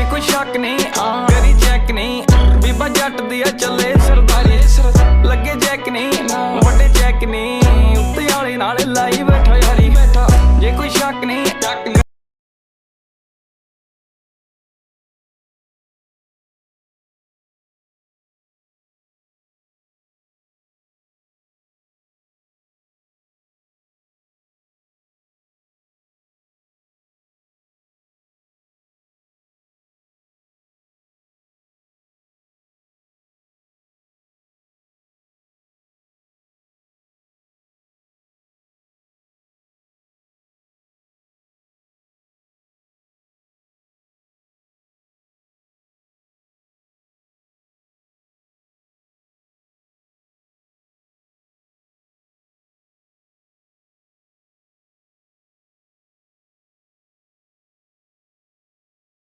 ਜੇ ਕੋਈ ਸ਼ੱਕ ਨਹੀਂ ਕਰੀ ਚੈੱਕ ਨਹੀਂ ਬੀਬਾ ਜੱਟ ਦੀ ਆ ਚੱਲੇ ਸਰਦਾਰੀ ਲੱਗੇ ਜੈਕ ਨਹੀਂ ਵੱਡੇ ਚੈੱਕ ਨਹੀਂ ਉੱਤੇ ਵਾਲੇ ਨਾਲ ਲਾਈ ਬੈਠਾ ਯਾਰੀ ਜੇ ਕੋਈ ਸ਼ੱਕ ਨਹੀਂ